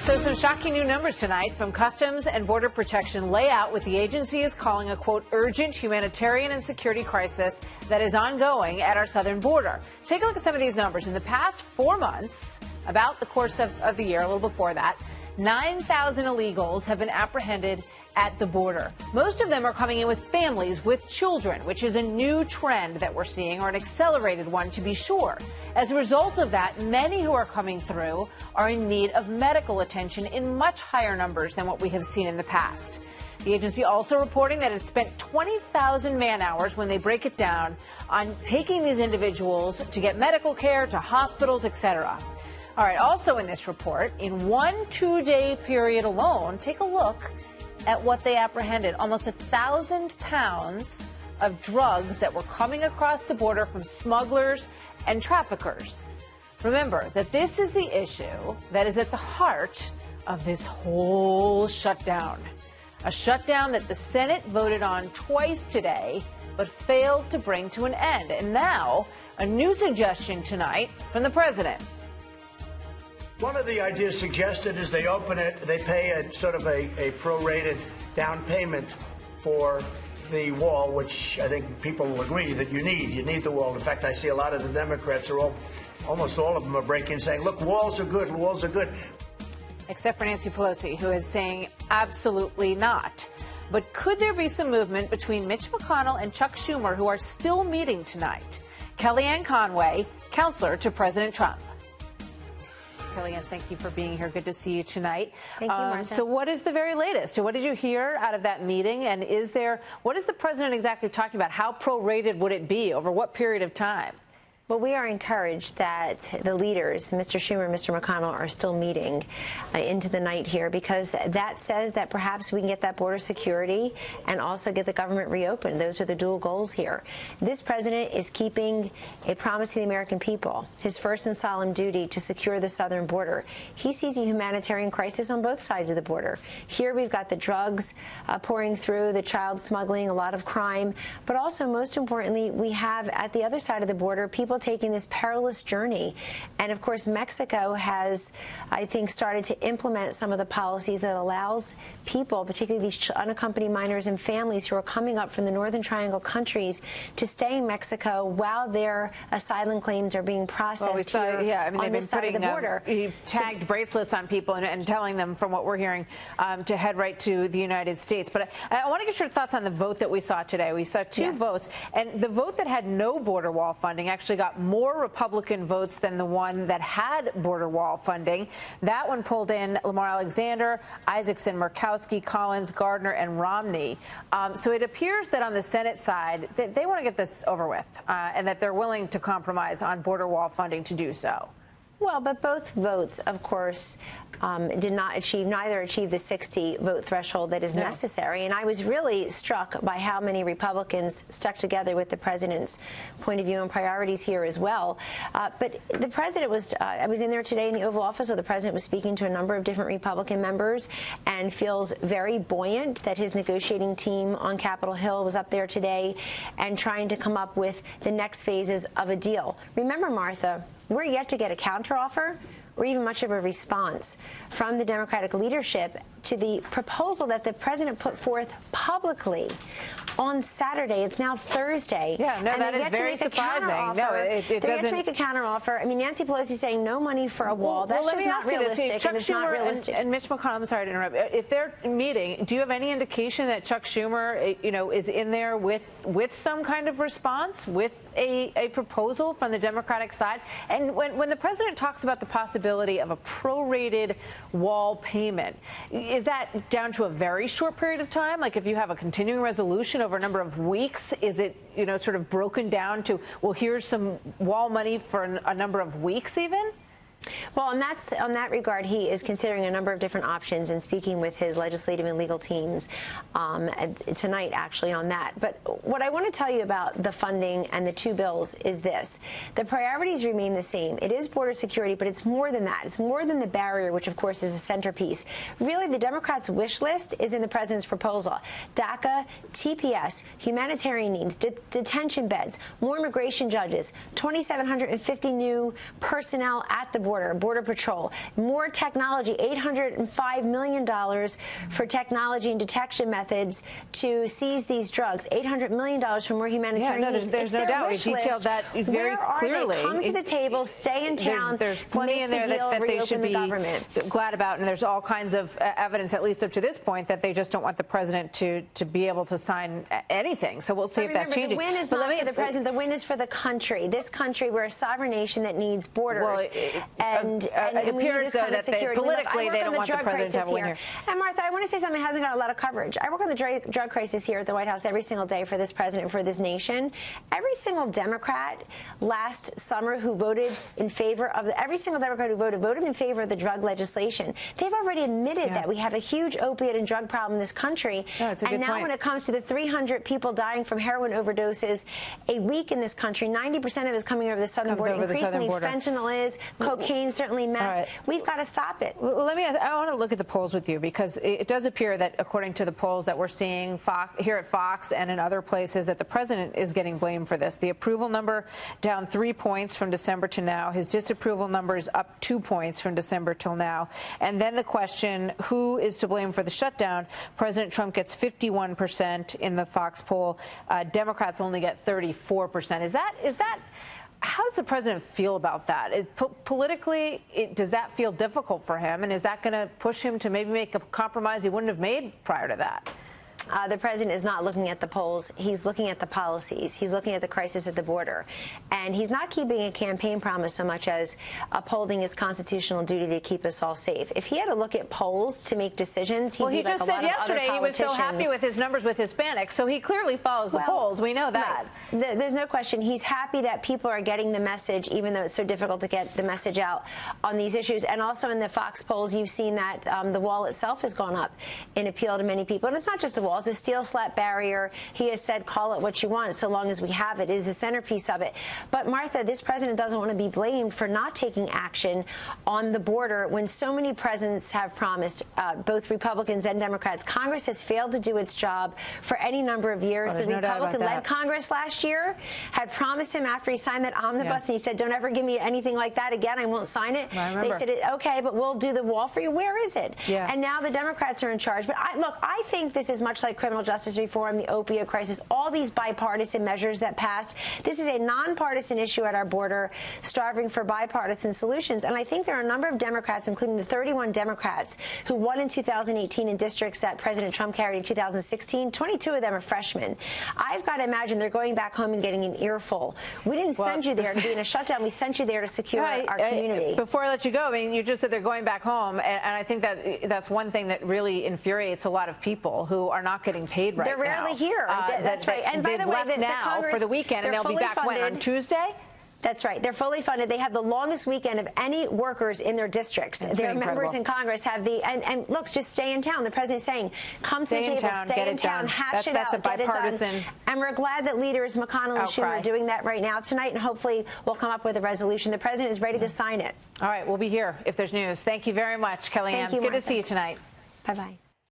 So some shocking new numbers tonight from Customs and Border Protection lay out what the agency is calling a, quote, urgent humanitarian and security crisis that is ongoing at our southern border. Take a look at some of these numbers. In the past 4 months, about the course of the year, a little before that, 9,000 illegals have been apprehended at the border. Most of them are coming in with families with children, which is a new trend that we're seeing, or an accelerated one to be sure. As a result of that, many who are coming through are in need of medical attention in much higher numbers than what we have seen in the past. The agency also reporting that it spent 20,000 man-hours, when they break it down, on taking these individuals to get medical care, to hospitals, etc. All right, also in this report, in one 2-day period alone, take a look at what they apprehended. Almost 1,000 pounds of drugs that were coming across the border from smugglers and traffickers. Remember that this is the issue that is at the heart of this whole shutdown. A shutdown that the Senate voted on twice today, but failed to bring to an end. And now, a new suggestion tonight from the president. One of the ideas suggested is they open it, they pay a sort of a prorated down payment for the wall, which I think people will agree that you need. You need the wall. In fact, I see a lot of the Democrats are almost all of them are breaking, saying, look, walls are good, walls are good. Except for Nancy Pelosi, who is saying absolutely not. But could there be some movement between Mitch McConnell and Chuck Schumer, who are still meeting tonight? Kellyanne Conway, counselor to President Trump. Kellyanne, thank you for being here. Good to see you tonight. Thank you, Martha. So what is the very latest? What did you hear out of that meeting? And what is the president exactly talking about? How prorated would it be? Over what period of time? Well, we are encouraged that the leaders, Mr. Schumer and Mr. McConnell, are still meeting into the night here, because that says that perhaps we can get that border security and also get the government reopened. Those are the dual goals here. This president is keeping a promise to the American people, his first and solemn duty to secure the southern border. He sees a humanitarian crisis on both sides of the border. Here we've got the drugs pouring through, the child smuggling, a lot of crime, but also, most importantly, we have at the other side of the border people taking this perilous journey. And of course, Mexico has, I think, started to implement some of the policies that allows people, particularly these unaccompanied minors and families who are coming up from the Northern Triangle countries, to stay in Mexico while their asylum claims are being processed. Well, we saw, on this side of the border. Tagged bracelets on people and telling them, from what we're hearing, to head right to the United States. But I want to get your thoughts on the vote that we saw today. We saw two votes, and the vote that had no border wall funding actually got more Republican votes than the one that had border wall funding. That one pulled in Lamar Alexander, Isaacson, Murkowski, Collins, Gardner, and Romney. So it appears that on the Senate side, they want to get this over with, and that they're willing to compromise on border wall funding to do so. Well, but both votes, of course, did not achieve, neither achieved the 60 vote threshold that is necessary. And I was really struck by how many Republicans stuck together with the president's point of view and priorities here as well. But the president was, I was in there today in the Oval Office, so the president was speaking to a number of different Republican members and feels very buoyant that his negotiating team on Capitol Hill was up there today and trying to come up with the next phases of a deal. Remember, Martha, we're yet to get a counteroffer or even much of a response from the Democratic leadership to the proposal that the president put forth publicly on Saturday. It's now Thursday. Yeah, no, that is very surprising. No, it doesn't. They have to make a counteroffer. I mean, Nancy Pelosi saying no money for a wall. That's just not realistic. Chuck Schumer and Mitch McConnell, I'm sorry to interrupt. If they're meeting, do you have any indication that Chuck Schumer, is in there with some kind of response, with a proposal from the Democratic side? And when the president talks about the possibility of a prorated wall payment, is that down to a very short period of time? Like if you have a continuing resolution over a number of weeks, is it, sort of broken down to, well, here's some wall money for a number of weeks even? Well, on that regard, he is considering a number of different options and speaking with his legislative and legal teams tonight, actually, on that. But what I want to tell you about the funding and the two bills is this. The priorities remain the same. It is border security, but it's more than that. It's more than the barrier, which, of course, is a centerpiece. Really, the Democrats' wish list is in the president's proposal. DACA, TPS, humanitarian needs, detention beds, more immigration judges, 2,750 new personnel at the border. border, Border Patrol, more technology, $805 million for technology and detection methods to seize these drugs, $800 million for more humanitarian needs. There's no doubt. We detailed that very clearly. They? Come to the table, stay in town. There's plenty in there that they should be glad about, and there's all kinds of evidence, at least up to this point, that they just don't want the president to be able to sign anything. So we'll see if that's changing. The win is not for the president. The win is for the country. This country, we're a sovereign nation that needs borders. Well, it appears though that politically they don't want the president to have a win here. And Martha, I want to say something that hasn't got a lot of coverage. I work on the drug crisis here at the White House every single day for this president and for this nation. Every single Democrat last summer who voted in favor of every single Democrat who voted in favor of the drug legislation. They've already admitted that we have a huge opiate and drug problem in this country. And now when it comes to the 300 people dying from heroin overdoses a week in this country, 90% of it is coming over the southern border. Increasingly, fentanyl is, cocaine, certainly meth. Right. We've got to stop it. Well, let me ask, I want to look at the polls with you, because it does appear that, according to the polls that we're seeing here at Fox and in other places, that the president is getting blamed for this. The approval number down 3 points from December to now. His disapproval number is up 2 points from December till now. And then the question, who is to blame for the shutdown? President Trump gets 51% in the Fox poll. Democrats only get 34%. Is that how does the president feel about that? Politically, does that feel difficult for him? And is that going to push him to maybe make a compromise he wouldn't have made prior to that? The president is not looking at the polls. He's looking at the policies. He's looking at the crisis at the border. And he's not keeping a campaign promise so much as upholding his constitutional duty to keep us all safe. If he had to look at polls to make decisions, he'd be like a lot of other politicians. Well, he just said yesterday he was so happy with his numbers with Hispanics, so he clearly follows the polls. We know that. Right. There's no question. He's happy that people are getting the message, even though it's so difficult to get the message out on these issues. And also in the Fox polls, you've seen that the wall itself has gone up in appeal to many people. And it's not just a wall. It's a steel slat barrier. He has said, call it what you want, so long as we have it. It is a centerpiece of it. But, Martha, this president doesn't want to be blamed for not taking action on the border when so many presidents have promised, both Republicans and Democrats. Congress has failed to do its job for any number of years. The Republican-led Congress last year had promised him after he signed that omnibus, and he said, don't ever give me anything like that again. I won't sign it. They said, okay, but we'll do the wall for you. Where is it? And now the Democrats are in charge. But I think this is much like criminal justice reform, the opioid crisis, all these bipartisan measures that passed. This is a nonpartisan issue at our border, striving for bipartisan solutions. And I think there are a number of Democrats, including the 31 Democrats who won in 2018 in districts that President Trump carried in 2016. 22 of them are freshmen. I've got to imagine they're going back home and getting an earful. We didn't send you there to be in a shutdown. We sent you there to secure our community. Before I let you go, I mean, you just said they're going back home, and I think that's one thing that really infuriates a lot of people who are not getting paid right now. They're rarely here. That's right. And by the way, the Congress, for the weekend, and they'll be back when, on Tuesday? That's right. They're fully funded. They have the longest weekend of any workers in their districts. Their members in Congress have and look, just stay in town. The president's saying, come to the table, stay in town, hash it out, get it done. And we're glad that leaders McConnell and Schumer are doing that right now tonight, and hopefully we'll come up with a resolution. The president is ready to sign it. All right, we'll be here if there's news. Thank you very much, Kellyanne. Thank you, Good Martha. to see you tonight. Bye-bye.